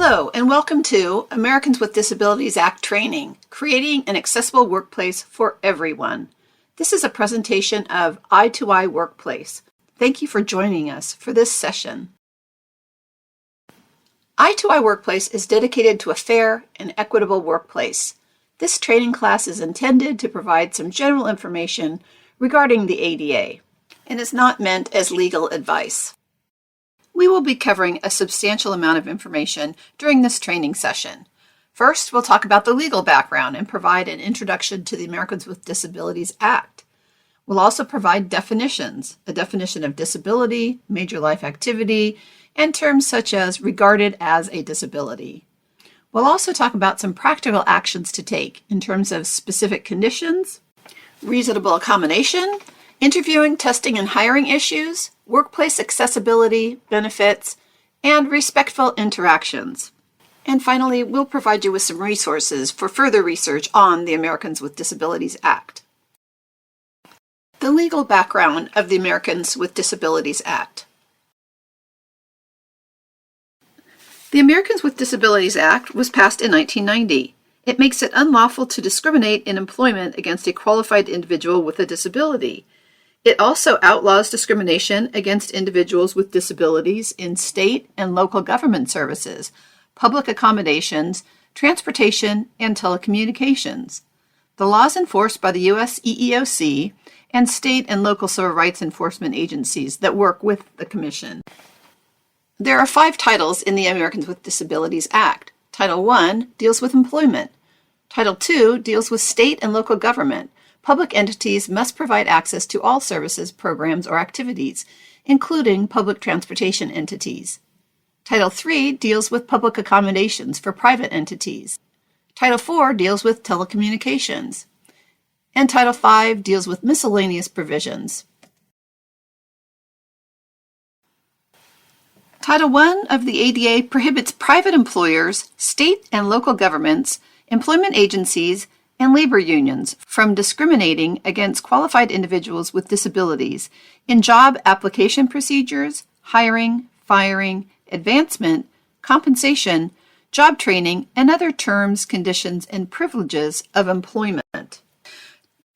Hello, and welcome to Americans with Disabilities Act training, creating an accessible workplace for everyone. This is a presentation of Eye2Eye Workplace. Thank you for joining us for this session. Eye2Eye Workplace is dedicated to a fair and equitable workplace. This training class is intended to provide some general information regarding the ADA and is not meant as legal advice. We will be covering a substantial amount of information during this training session. First, we'll talk about the legal background and provide an introduction to the Americans with Disabilities Act. We'll also provide definitions, a definition of disability, major life activity, and terms such as regarded as a disability. We'll also talk about some practical actions to take in terms of specific conditions, reasonable accommodation, interviewing, testing, and hiring issues, workplace accessibility, benefits, and respectful interactions. And finally, we'll provide you with some resources for further research on the Americans with Disabilities Act. The legal background of the Americans with Disabilities Act. The Americans with Disabilities Act was passed in 1990. It makes it unlawful to discriminate in employment against a qualified individual with a disability. It also outlaws discrimination against individuals with disabilities in state and local government services, public accommodations, transportation, and telecommunications. The law is enforced by the U.S. EEOC and state and local civil rights enforcement agencies that work with the Commission. There are 5 titles in the Americans with Disabilities Act. Title I deals with employment. Title II deals with state and local government. Public entities must provide access to all services, programs, or activities, including public transportation entities. Title III deals with public accommodations for private entities. Title IV deals with telecommunications. And Title V deals with miscellaneous provisions. Title I of the ADA prohibits private employers, state and local governments, employment agencies, and labor unions from discriminating against qualified individuals with disabilities in job application procedures, hiring, firing, advancement, compensation, job training, and other terms, conditions, and privileges of employment.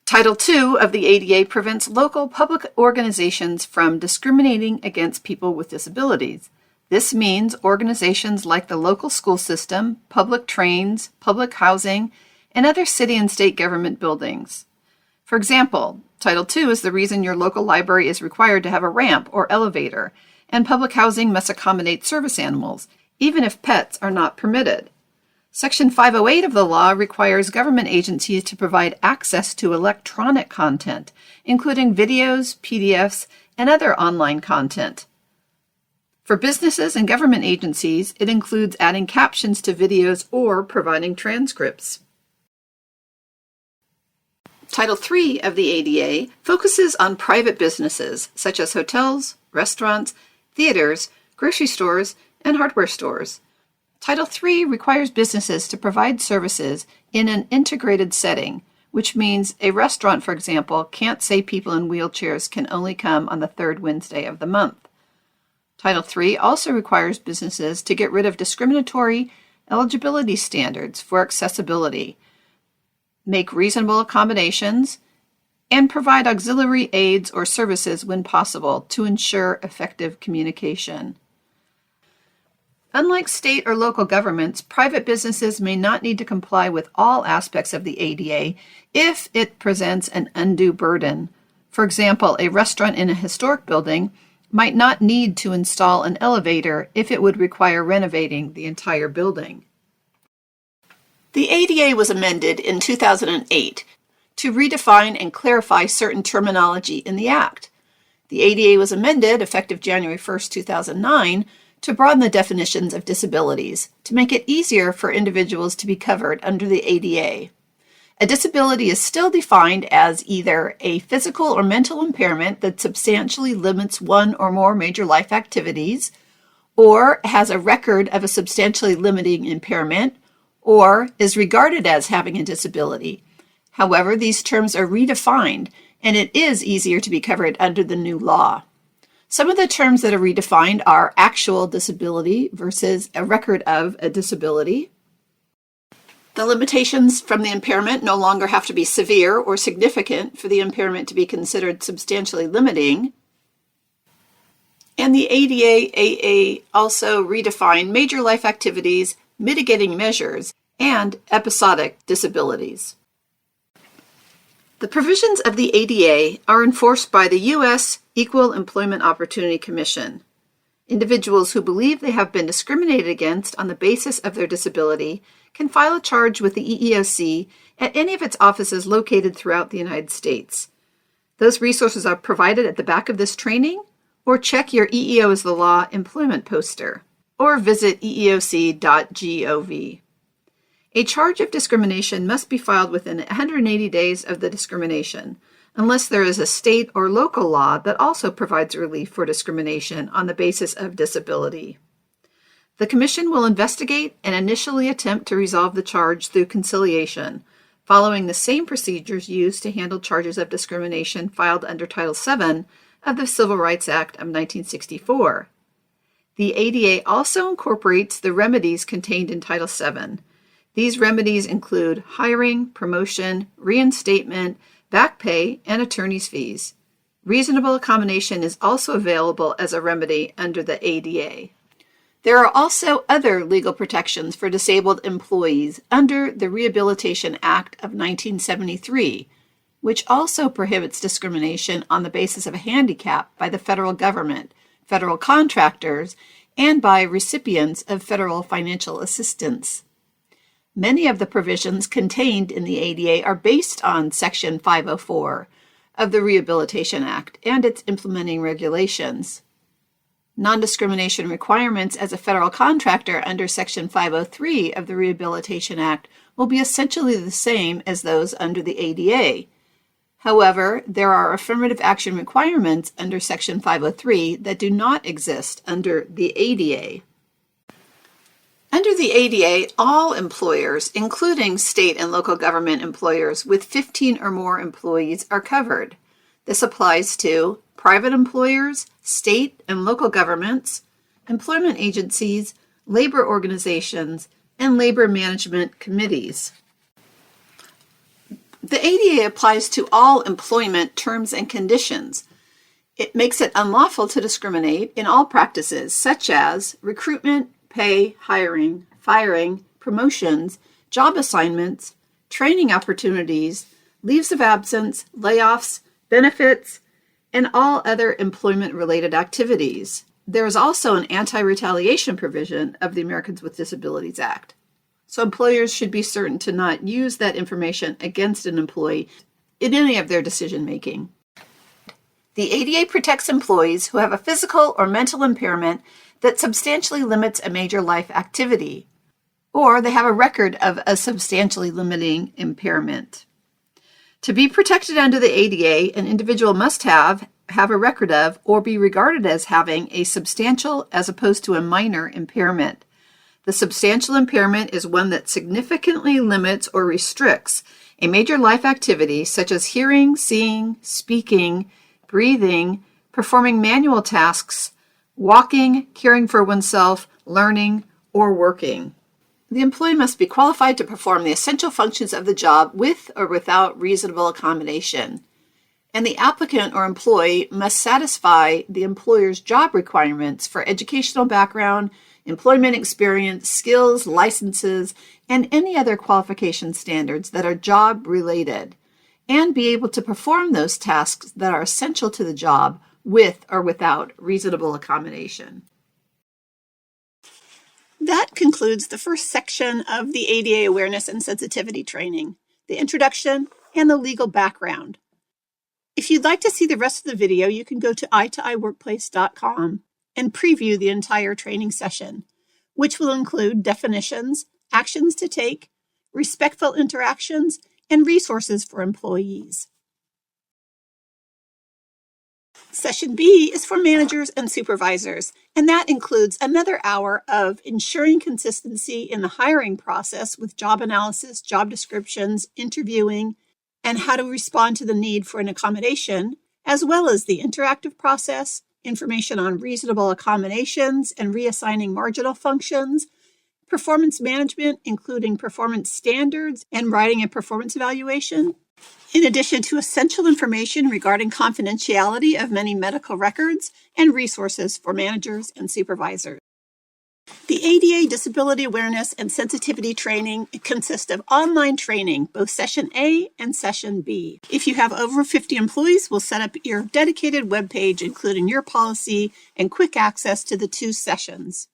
Title II of the ADA prevents local public organizations from discriminating against people with disabilities. This means organizations like the local school system, public trains, public housing, and other city and state government buildings. For example, Title II is the reason your local library is required to have a ramp or elevator, and public housing must accommodate service animals, even if pets are not permitted. Section 508 of the law requires government agencies to provide access to electronic content, including videos, PDFs, and other online content. For businesses and government agencies, it includes adding captions to videos or providing transcripts. Title III of the ADA focuses on private businesses such as hotels, restaurants, theaters, grocery stores, and hardware stores. Title III requires businesses to provide services in an integrated setting, which means a restaurant, for example, can't say people in wheelchairs can only come on the 3rd Wednesday of the month. Title III also requires businesses to get rid of discriminatory eligibility standards for accessibility, make reasonable accommodations, and provide auxiliary aids or services when possible to ensure effective communication. Unlike state or local governments, private businesses may not need to comply with all aspects of the ADA if it presents an undue burden. For example, a restaurant in a historic building might not need to install an elevator if it would require renovating the entire building. The ADA was amended in 2008 to redefine and clarify certain terminology in the Act. The ADA was amended effective January 1, 2009 to broaden the definitions of disabilities to make it easier for individuals to be covered under the ADA. A disability is still defined as either a physical or mental impairment that substantially limits one or more major life activities, or has a record of a substantially limiting impairment, or is regarded as having a disability. However, these terms are redefined, and it is easier to be covered under the new law. Some of the terms that are redefined are actual disability versus a record of a disability. The limitations from the impairment no longer have to be severe or significant for the impairment to be considered substantially limiting. And the ADA/ADAAA also redefine major life activities, mitigating measures, and episodic disabilities. The provisions of the ADA are enforced by the U.S. Equal Employment Opportunity Commission. Individuals who believe they have been discriminated against on the basis of their disability can file a charge with the EEOC at any of its offices located throughout the United States. Those resources are provided at the back of this training, or check your EEO is the Law employment poster, or visit eeoc.gov. A charge of discrimination must be filed within 180 days of the discrimination, unless there is a state or local law that also provides relief for discrimination on the basis of disability. The Commission will investigate and initially attempt to resolve the charge through conciliation, following the same procedures used to handle charges of discrimination filed under Title VII of the Civil Rights Act of 1964. The ADA also incorporates the remedies contained in Title VII. These remedies include hiring, promotion, reinstatement, back pay, and attorney's fees. Reasonable accommodation is also available as a remedy under the ADA. There are also other legal protections for disabled employees under the Rehabilitation Act of 1973, which also prohibits discrimination on the basis of a handicap by the federal government, federal contractors, and by recipients of federal financial assistance. Many of the provisions contained in the ADA are based on Section 504 of the Rehabilitation Act and its implementing regulations. Non-discrimination requirements as a federal contractor under Section 503 of the Rehabilitation Act will be essentially the same as those under the ADA. However, there are affirmative action requirements under Section 503 that do not exist under the ADA. Under the ADA, all employers, including state and local government employers with 15 or more employees, are covered. This applies to private employers, state and local governments, employment agencies, labor organizations, and labor management committees. The ADA applies to all employment terms and conditions. It makes it unlawful to discriminate in all practices, such as recruitment, pay, hiring, firing, promotions, job assignments, training opportunities, leaves of absence, layoffs, benefits, and all other employment-related activities. There is also an anti-retaliation provision of the Americans with Disabilities Act. So employers should be certain to not use that information against an employee in any of their decision-making. The ADA protects employees who have a physical or mental impairment that substantially limits a major life activity, or they have a record of a substantially limiting impairment. To be protected under the ADA, an individual must have a record of, or be regarded as having a substantial as opposed to a minor impairment. The substantial impairment is one that significantly limits or restricts a major life activity such as hearing, seeing, speaking, breathing, performing manual tasks, walking, caring for oneself, learning, or working. The employee must be qualified to perform the essential functions of the job with or without reasonable accommodation. And the applicant or employee must satisfy the employer's job requirements for educational background, employment experience, skills, licenses, and any other qualification standards that are job-related, and be able to perform those tasks that are essential to the job with or without reasonable accommodation. That concludes the first section of the ADA Awareness and Sensitivity Training, the introduction and the legal background. If you'd like to see the rest of the video, you can go to eye2eyeworkplace.com and preview the entire training session, which will include definitions, actions to take, respectful interactions, and resources for employees. Session B is for managers and supervisors, and that includes another hour of ensuring consistency in the hiring process with job analysis, job descriptions, interviewing, and how to respond to the need for an accommodation, as well as the interactive process, information on reasonable accommodations and reassigning marginal functions, performance management, including performance standards and writing a performance evaluation, in addition to essential information regarding confidentiality of many medical records and resources for managers and supervisors. The ADA Disability Awareness and Sensitivity Training consists of online training, both Session A and Session B. If you have over 50 employees, we'll set up your dedicated webpage, including your policy and quick access to the 2 sessions.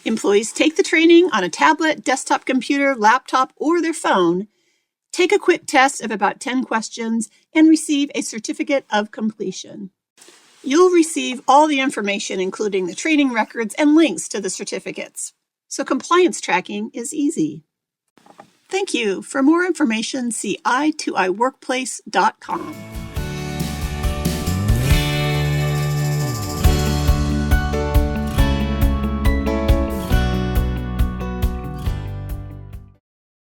Employees take the training on a tablet, desktop computer, laptop, or their phone, take a quick test of about 10 questions, and receive a certificate of completion. You'll receive all the information, including the training records and links to the certificates. So compliance tracking is easy. Thank you. For more information, see i2iworkplace.com.